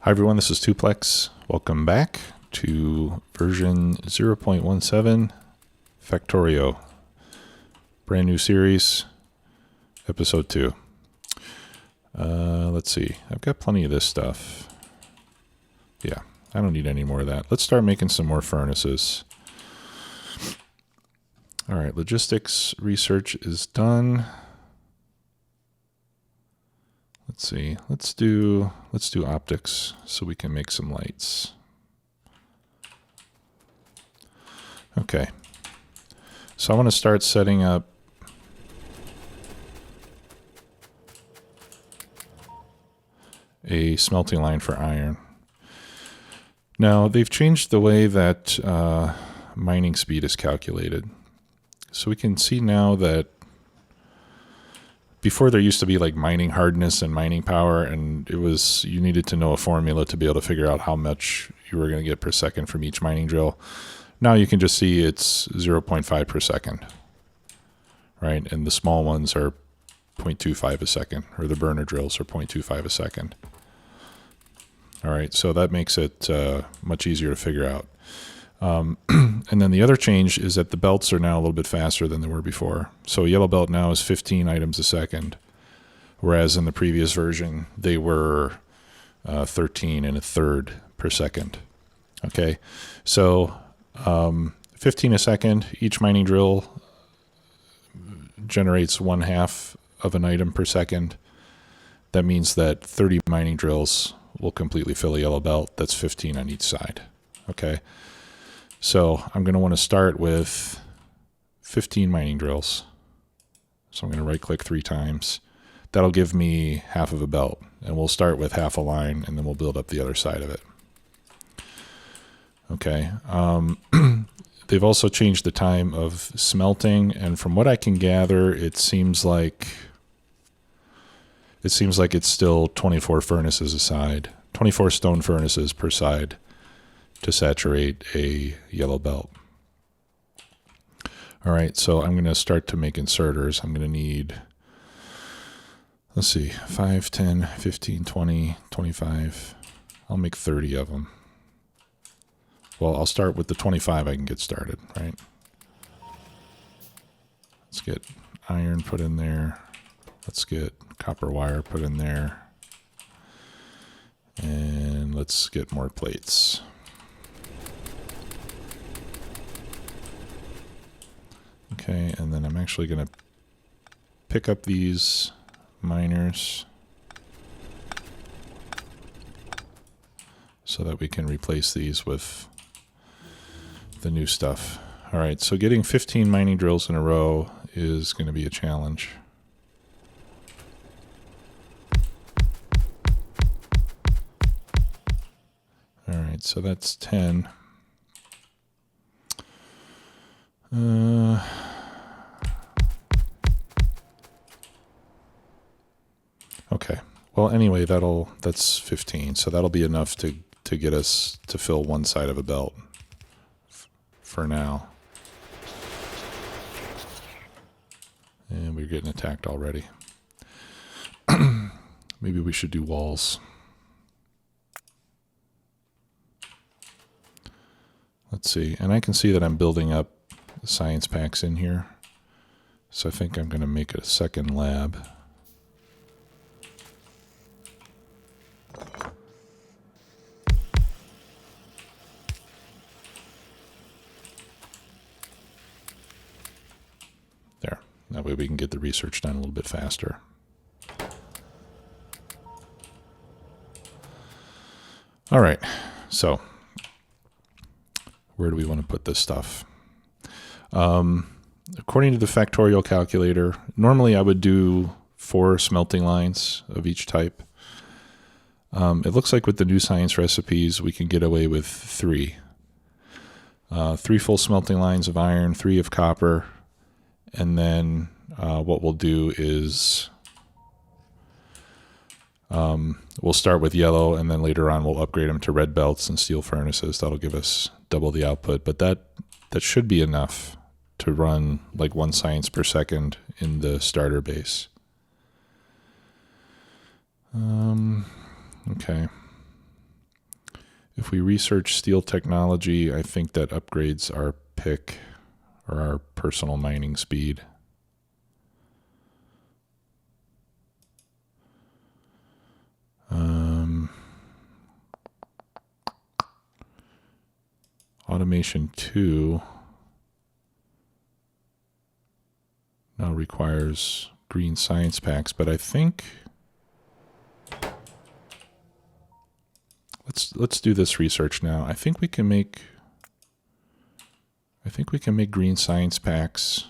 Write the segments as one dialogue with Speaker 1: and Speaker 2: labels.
Speaker 1: Hi everyone, this is Tuplex. Welcome back to version 0.17 Factorio. Brand new series, episode 2. Let's see, I've got plenty of this stuff. Yeah, I don't need any more of that. Let's start making some more furnaces. All right, logistics research is done. Let's see, let's do optics so we can make some lights. Okay, so I want to start setting up a smelting line for iron. Now they've changed the way that mining speed is calculated. So we can see now that before there used to be like mining hardness and mining power, and you needed to know a formula to be able to figure out how much you were going to get per second from each mining drill. Now you can just see it's 0.5 per second, right? And the small ones are 0.25 a second, or the burner drills are 0.25 a second. All right, so that makes it much easier to figure out. And then the other change is that the belts are now a little bit faster than they were before. So a yellow belt now is 15 items a second, whereas in the previous version they were 13 1/3 per second. Okay, so 15 a second. Each mining drill generates 1/2 of an item per second. That means that 30 mining drills will completely fill a yellow belt. That's 15 on each side. Okay. So I'm going to want to start with 15 mining drills. So I'm going to right click 3 times. That'll give me half of a belt, and we'll start with half a line and then we'll build up the other side of it. Okay. They've also changed the time of smelting, and from what I can gather, it seems like it's still 24 furnaces a side, 24 stone furnaces per side to saturate a yellow belt. All right, so I'm going to start to make inserters. I'm going to need, let's see, 5, 10, 15, 20, 25. I'll make 30 of them. Well, I'll start with the 25 I can get started, right? Let's get iron put in there. Let's get copper wire put in there. And let's get more plates. Okay, and then I'm actually going to pick up these miners so that we can replace these with the new stuff. All right, so getting 15 mining drills in a row is going to be a challenge. All right, so that's 10. Okay. Well, anyway, that's 15, so that'll be enough to get us to fill one side of a belt for now. And we're getting attacked already. Maybe we should do walls. Let's see, and I can see that I'm building up science packs in here, so I think I'm going to make a second lab. There, that way we can get the research done a little bit faster. All right, so where do we want to put this stuff? According to the Factorio calculator, normally I would do 4 smelting lines of each type. It looks like with the new science recipes, we can get away with 3. 3 full smelting lines of iron, 3 of copper, and then what we'll do is we'll start with yellow, and then later on we'll upgrade them to red belts and steel furnaces. That'll give us double the output, but that should be enough to run like 1 science per second in the starter base. Okay. If we research steel technology, I think that upgrades our pick or our personal mining speed. Automation 2 now requires green science packs, but I think let's do this research now. I think we can make green science packs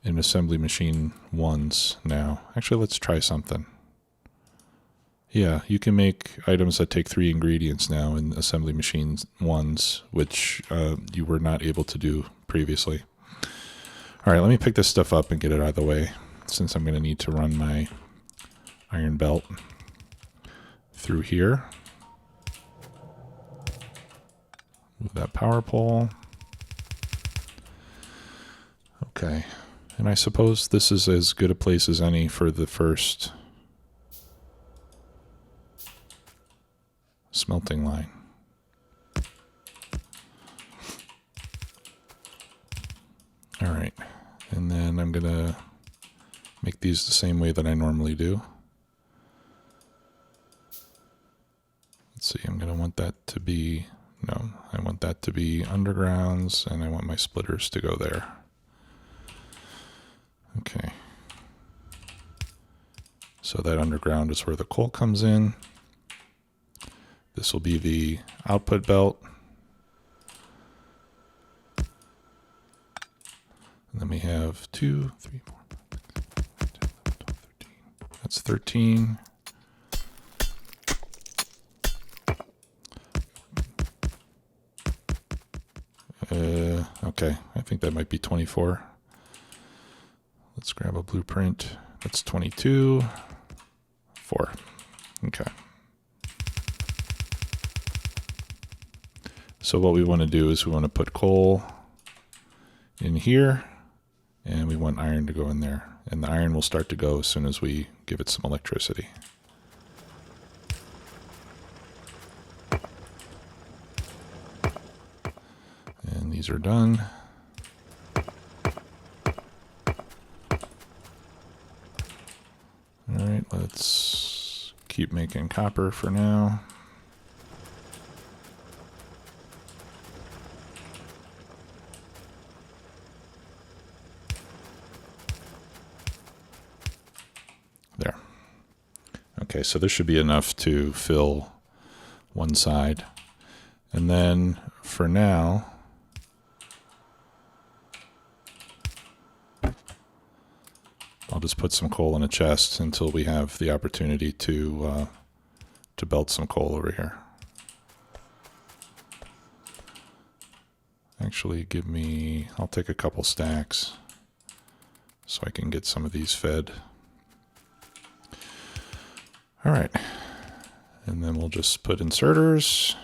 Speaker 1: in assembly machine 1s now. Actually, let's try something. Yeah, you can make items that take 3 ingredients now in assembly machine 1s, which you were not able to do previously. All right, let me pick this stuff up and get it out of the way, since I'm going to need to run my iron belt through here. Move that power pole. Okay, and I suppose this is as good a place as any for the first smelting line. All right, and then I'm gonna make these the same way that I normally do. Let's see, I'm gonna want that to be, no, I want that to be undergrounds, and I want my splitters to go there. Okay. So that underground is where the coal comes in. This will be the output belt. And then we have 2, 3, 4, 5, 6, 7, 8, 9, 10, 11, 12, 13. That's 13. Okay, I think that might be 24. Let's grab a blueprint. That's 22. 4. Okay. So what we want to do is we want to put coal in here, and we want iron to go in there. And the iron will start to go as soon as we give it some electricity. And these are done. All right, let's keep making copper for now. There. Okay, so this should be enough to fill one side. And then for now, I'll just put some coal in a chest until we have the opportunity to belt some coal over here. Actually, I'll take a couple stacks so I can get some of these fed. All right, and then we'll just put inserters,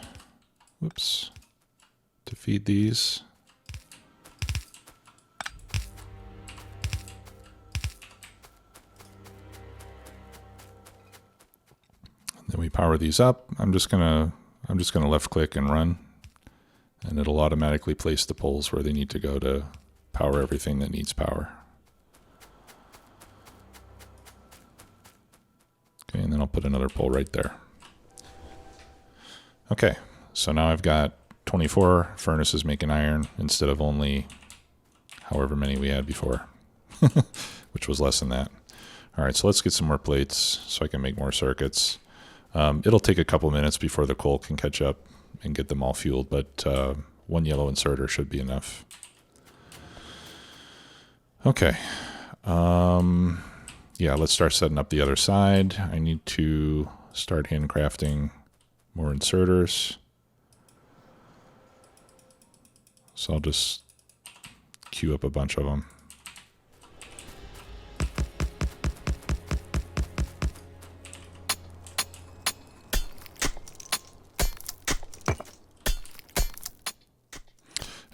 Speaker 1: whoops, to feed these. Then we power these up. I'm just gonna left click and run, and it'll automatically place the poles where they need to go to power everything that needs power. Okay, and then I'll put another pole right there. Okay, so now I've got 24 furnaces making iron instead of only however many we had before, which was less than that. All right, so let's get some more plates so I can make more circuits. It'll take a couple minutes before the coal can catch up and get them all fueled, but one yellow inserter should be enough. Okay. Yeah, let's start setting up the other side. I need to start handcrafting more inserters. So I'll just queue up a bunch of them.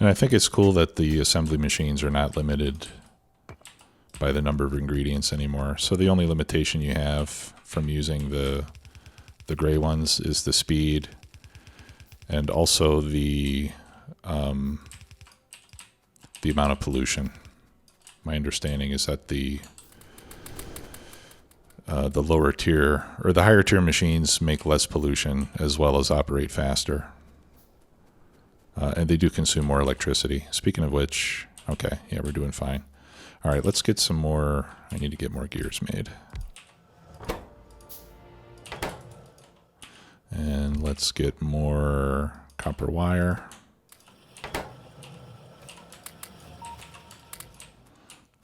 Speaker 1: And I think it's cool that the assembly machines are not limited by the number of ingredients anymore. So the only limitation you have from using the the gray ones, is the speed and also the amount of pollution. My understanding is that the lower tier or the higher tier machines make less pollution as well as operate faster. And they do consume more electricity. Speaking of which, okay, yeah, we're doing fine. All right, let's get some more. I need to get more gears made. And let's get more copper wire.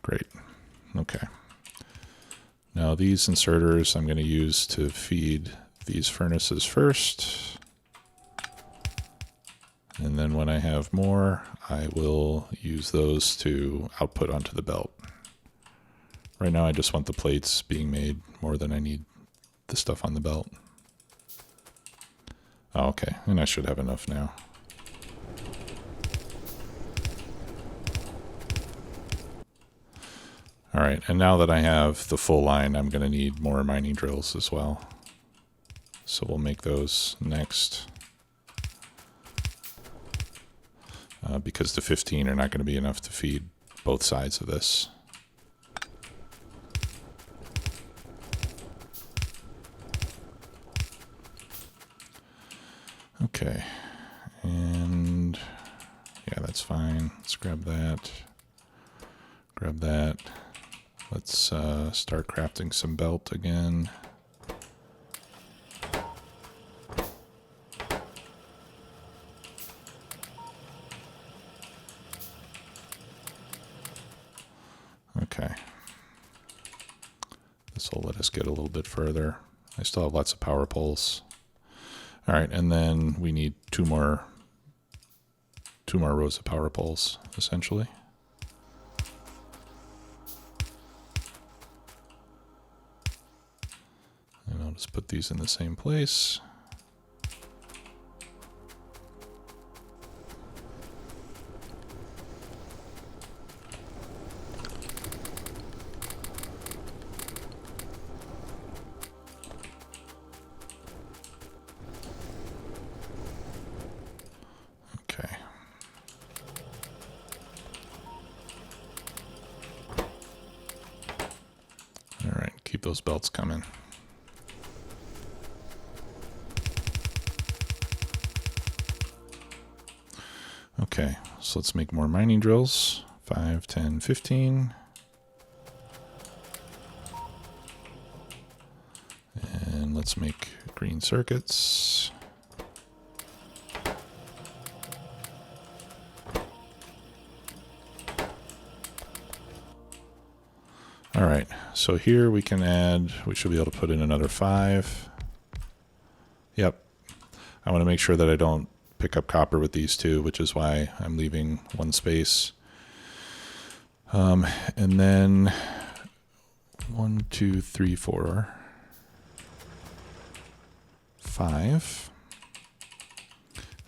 Speaker 1: Great. Okay. Now these inserters I'm going to use to feed these furnaces first. And then when I have more, I will use those to output onto the belt. Right now I just want the plates being made more than I need the stuff on the belt. Oh, okay, and I should have enough now. All right, and now that I have the full line, I'm going to need more mining drills as well. So we'll make those next. Because the 15 are not going to be enough to feed both sides of this. Okay, and yeah, that's fine. Let's grab that. Grab that. Let's start crafting some belt again. Okay. This will let us get a little bit further. I still have lots of power poles. All right, and then we need two more rows of power poles, essentially. And I'll just put these in the same place. Okay. All right, keep those belts coming. Okay, so let's make more mining drills. 5, 10, 15. And let's make green circuits. All right, so here we can add, we should be able to put in another 5. Yep, I want to make sure that I don't pick up copper with these two, which is why I'm leaving one space. And then 1, 2, 3, 4, 5.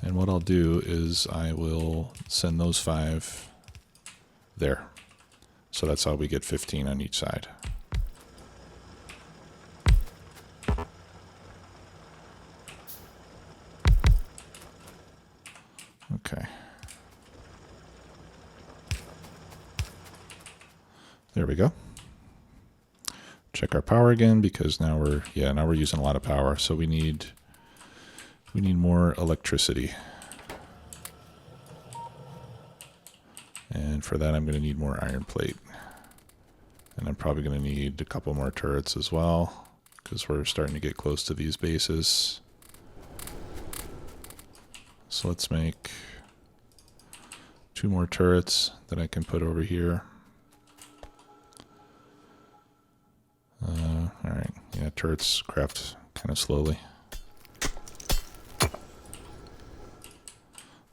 Speaker 1: And what I'll do is I will send those 5 there. So that's how we get 15 on each side. Okay. There we go. Check our power again because now we're using a lot of power, so we need more electricity. And for that I'm going to need more iron plate. And I'm probably going to need a couple more turrets as well because we're starting to get close to these bases. So let's make 2 more turrets that I can put over here. All right, yeah, turrets craft kind of slowly.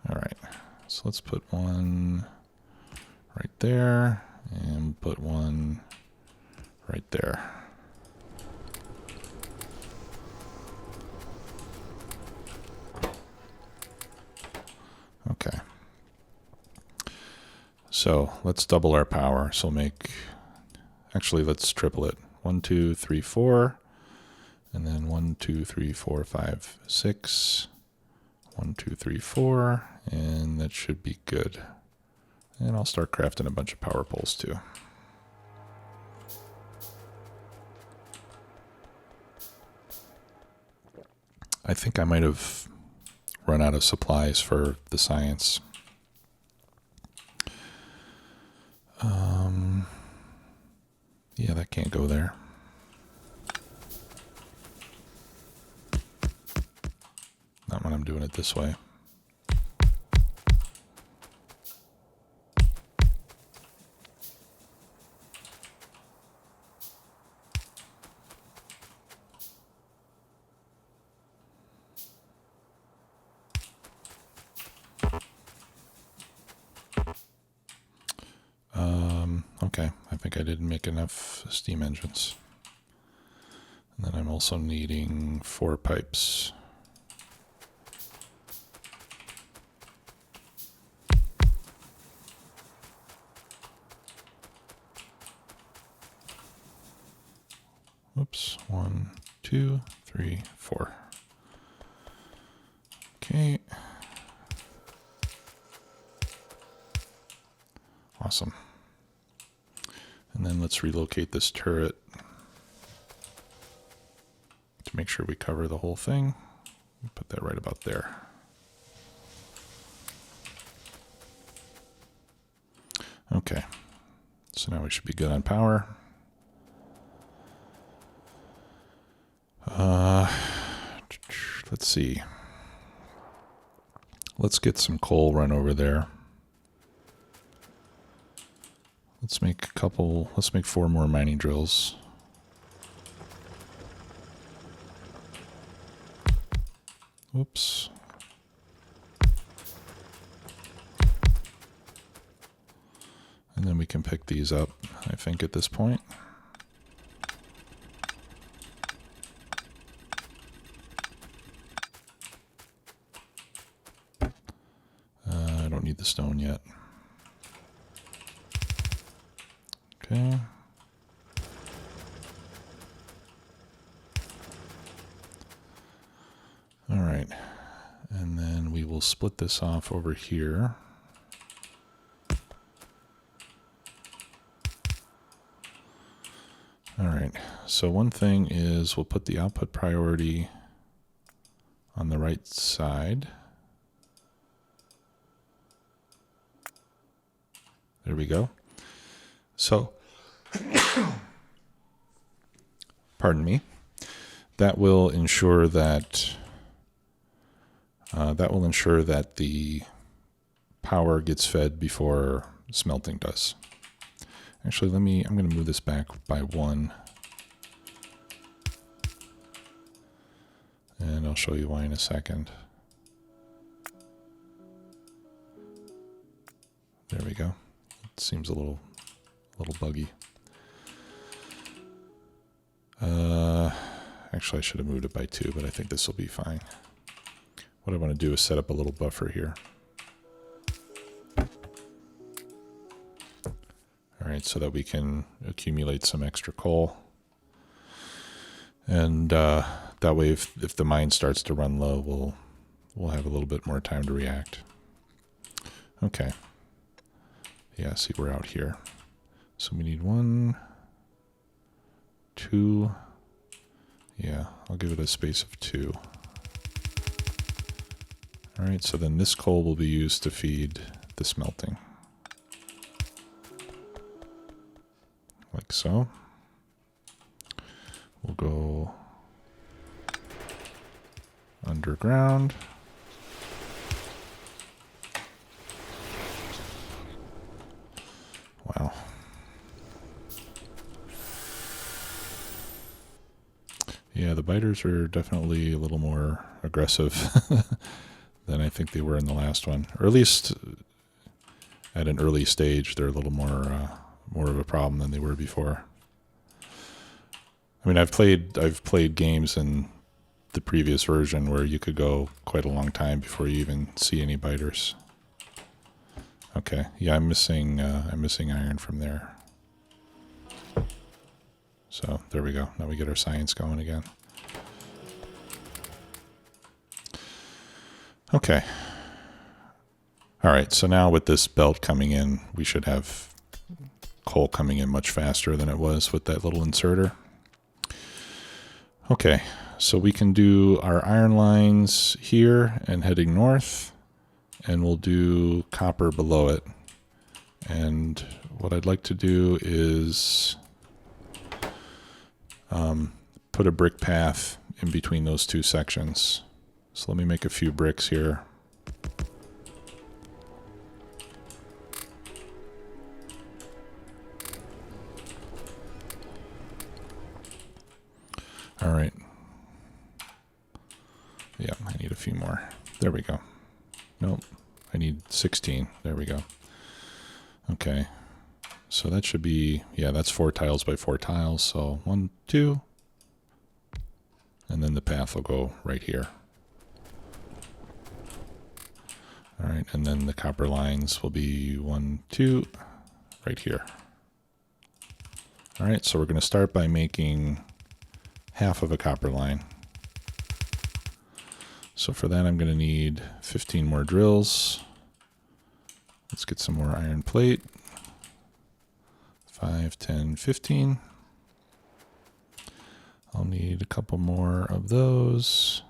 Speaker 1: All right, so let's put one right there and put one right there. Okay. So let's double our power. So let's triple it. 1, 2, 3, 4. And then 1, 2, 3, 4, 5, 6. 1, 2, 3, 4. And that should be good. And I'll start crafting a bunch of power poles too. I think I might have run out of supplies for the science. Yeah, that can't go there. Not when I'm doing it this way. Okay, I think I didn't make enough steam engines. And then I'm also needing 4 pipes. Whoops, 1, 2, 3, 4. Okay. Awesome. And then let's relocate this turret to make sure we cover the whole thing. Put that right about there. Okay. So now we should be good on power. Let's see. Let's get some coal run over there. Let's make 4 more mining drills. Whoops. And then we can pick these up, I think, at this point. I don't need the stone yet. Okay. All right. And then we will split this off over here. All right. So one thing is we'll put the output priority on the right side. There we go. So, pardon me, that will ensure that the power gets fed before smelting does. Actually, I'm going to move this back by 1. And I'll show you why in a second. There we go. It seems a little buggy. Actually, I should have moved it by 2, but I think this will be fine. What I want to do is set up a little buffer here. All right, so that we can accumulate some extra coal. And that way, if the mine starts to run low, we'll have a little bit more time to react. Okay. Yeah, see, we're out here. So we need 1, 2. Yeah, I'll give it a space of 2. All right, so then this coal will be used to feed the smelting. Like so. We'll go underground. Wow. Yeah, the biters are definitely a little more aggressive than I think they were in the last one. Or at least at an early stage, they're a little more of a problem than they were before. I mean, I've played games in the previous version where you could go quite a long time before you even see any biters. Okay, yeah, I'm missing iron from there. So there we go. Now we get our science going again. Okay. All right, so now with this belt coming in, we should have coal coming in much faster than it was with that little inserter. Okay, so we can do our iron lines here and heading north, and we'll do copper below it. And what I'd like to do is put a brick path in between those two sections. So let me make a few bricks here. All right. Yeah, I need a few more. There we go. Nope, I need 16. There we go. Okay, so that should be, yeah, that's 4 tiles by 4 tiles. So 1, 2, and then the path will go right here. All right, and then the copper lines will be 1, 2, right here. All right, so we're going to start by making half of a copper line. So for that, I'm going to need 15 more drills. Let's get some more iron plate. 5, 10, 15. I'll need a couple more of those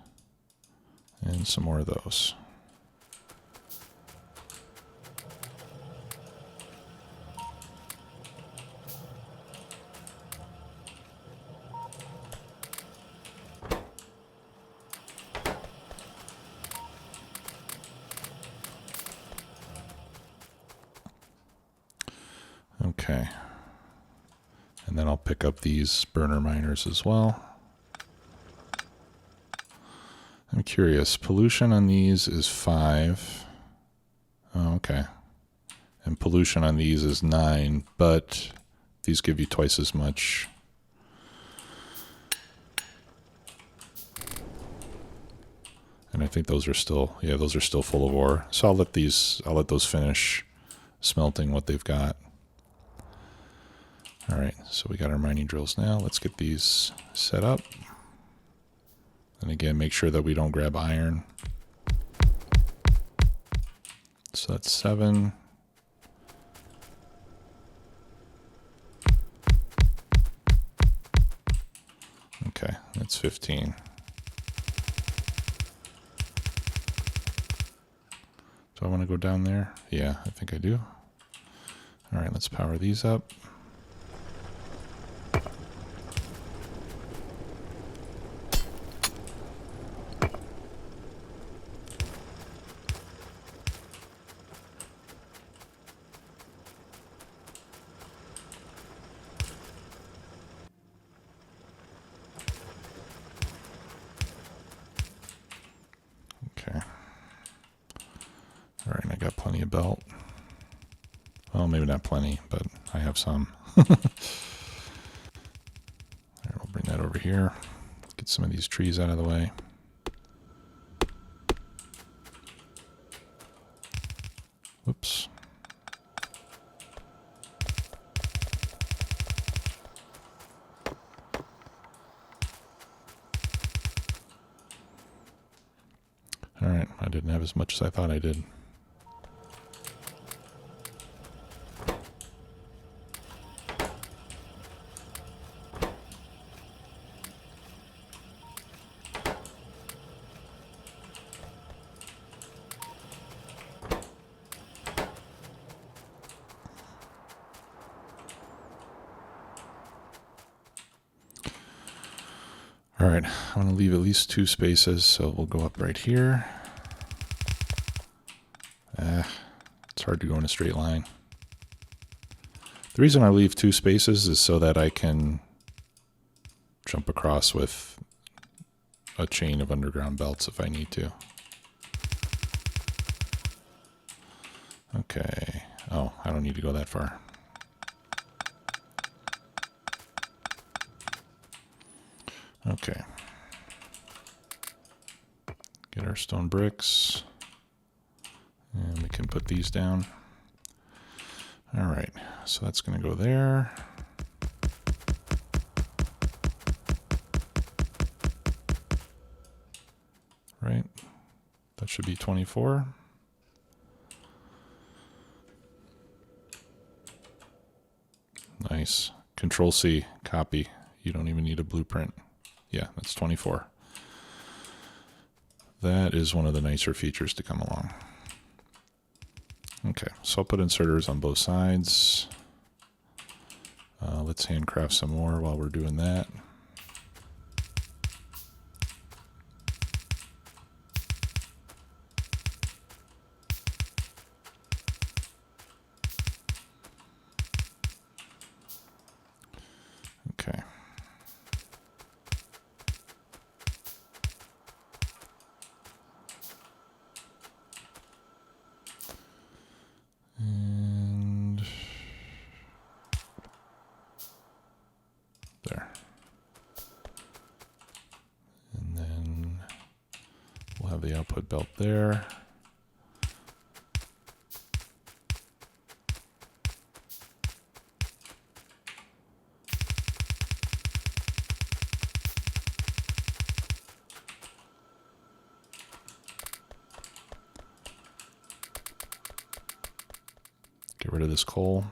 Speaker 1: and some more of those. Okay. And then I'll pick up these burner miners as well. I'm curious, pollution on these is 5. Oh, okay. And pollution on these is 9, but these give you twice as much. And I think those are still, yeah, those are still full of ore. So I'll let those finish smelting what they've got. All right, so we got our mining drills now. Let's get these set up. And again, make sure that we don't grab iron. So that's 7. Okay, that's 15. Do I want to go down there? Yeah, I think I do. All right, let's power these up. Okay. All right, I got plenty of belt. Well, maybe not plenty, but I have some. All right, we'll bring that over here. Get some of these trees out of the way. Whoops. All right, I didn't have as much as I thought I did. All right, I want to leave at least 2 spaces, so we'll go up right here. It's hard to go in a straight line. The reason I leave 2 spaces is so that I can jump across with a chain of underground belts if I need to. Okay. Oh, I don't need to go that far. Okay. Get our stone bricks. And we can put these down. All right, so that's going to go there. Right? That should be 24. Nice. Control C, copy. You don't even need a blueprint. Yeah, that's 24. That is one of the nicer features to come along. Okay, so I'll put inserters on both sides. Let's handcraft some more while we're doing that. Okay. And there. And then we'll have the output belt there. Get rid of this coal.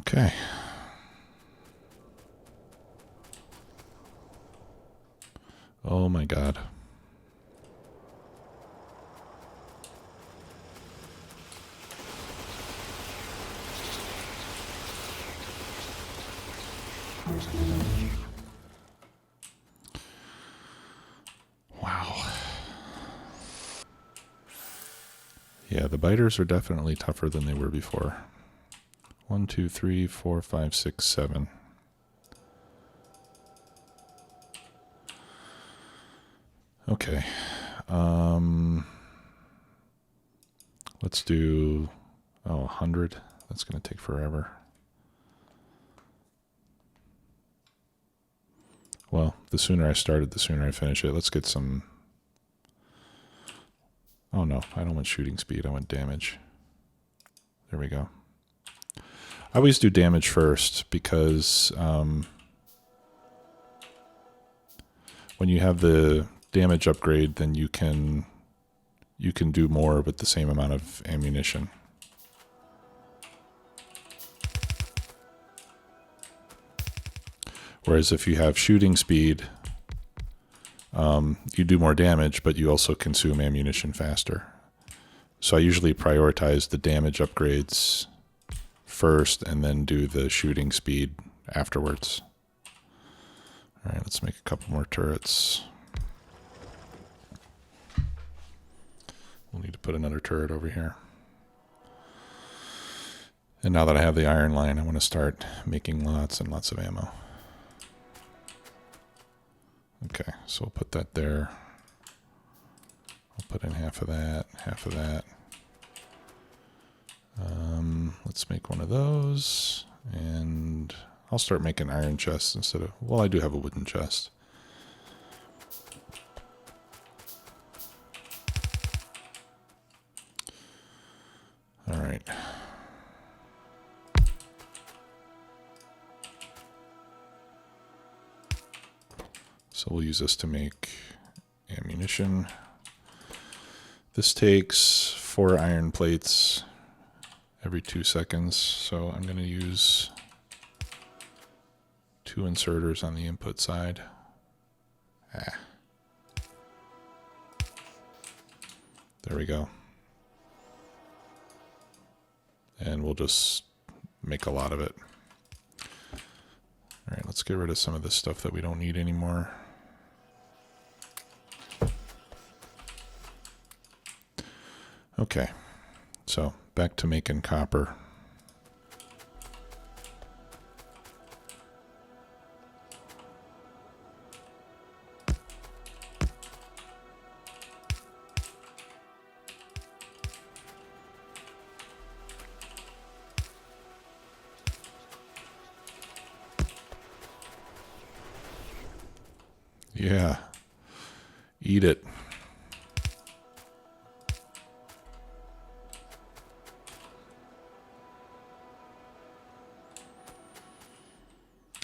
Speaker 1: Okay. Oh my God. Wow. Yeah, the biters are definitely tougher than they were before. 1, 2, 3, 4, 5, 6, 7. Okay. Let's do 100. That's going to take forever. Well, the sooner I start it, the sooner I finish it. Let's get some... Oh no, I don't want shooting speed. I want damage. There we go. I always do damage first because when you have the damage upgrade, then you can do more with the same amount of ammunition. Whereas if you have shooting speed, you do more damage, but you also consume ammunition faster. So I usually prioritize the damage upgrades first and then do the shooting speed afterwards. All right, let's make a couple more turrets. We'll need to put another turret over here. And now that I have the iron line, I want to start making lots and lots of ammo. Okay, so we'll put that there. I'll put in half of that, half of that. Let's make one of those, and I'll start making iron chests instead of, well, I do have a wooden chest. All right. So we'll use this to make ammunition. This takes 4 iron plates every 2 seconds, so I'm going to use 2 inserters on the input side. There we go. And we'll just make a lot of it. All right, let's get rid of some of this stuff that we don't need anymore. Okay, so back to making copper. Yeah, eat it.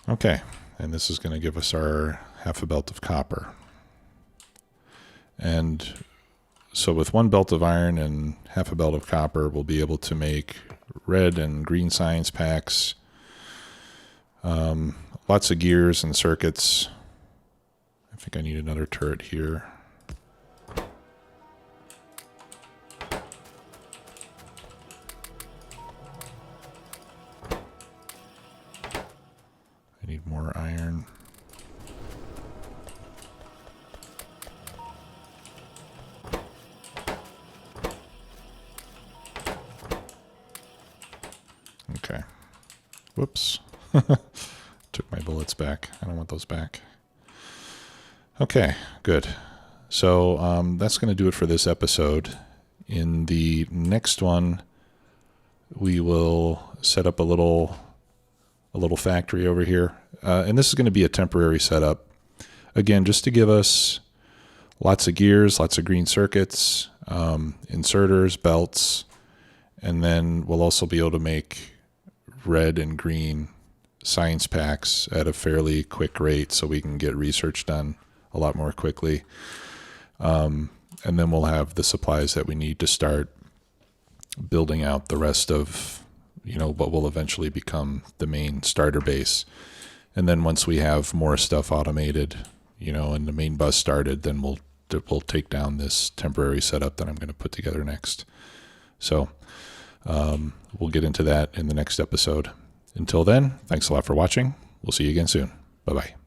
Speaker 1: Okay, and this is going to give us our half a belt of copper. And so with one belt of iron and half a belt of copper, we'll be able to make red and green science packs, lots of gears and circuits. I think I need another turret here. I need more iron. Okay. Whoops. Took my bullets back. I don't want those back. Okay, good. So that's going to do it for this episode. In the next one, we will set up a little factory over here. And this is going to be a temporary setup. Again, just to give us lots of gears, lots of green circuits, inserters, belts, and then we'll also be able to make red and green science packs at a fairly quick rate so we can get research done a lot more quickly. And then we'll have the supplies that we need to start building out the rest of, what will eventually become the main starter base. And then once we have more stuff automated, and the main bus started, then we'll take down this temporary setup that I'm going to put together next. So we'll get into that in the next episode. Until then, thanks a lot for watching. We'll see you again soon. Bye-bye.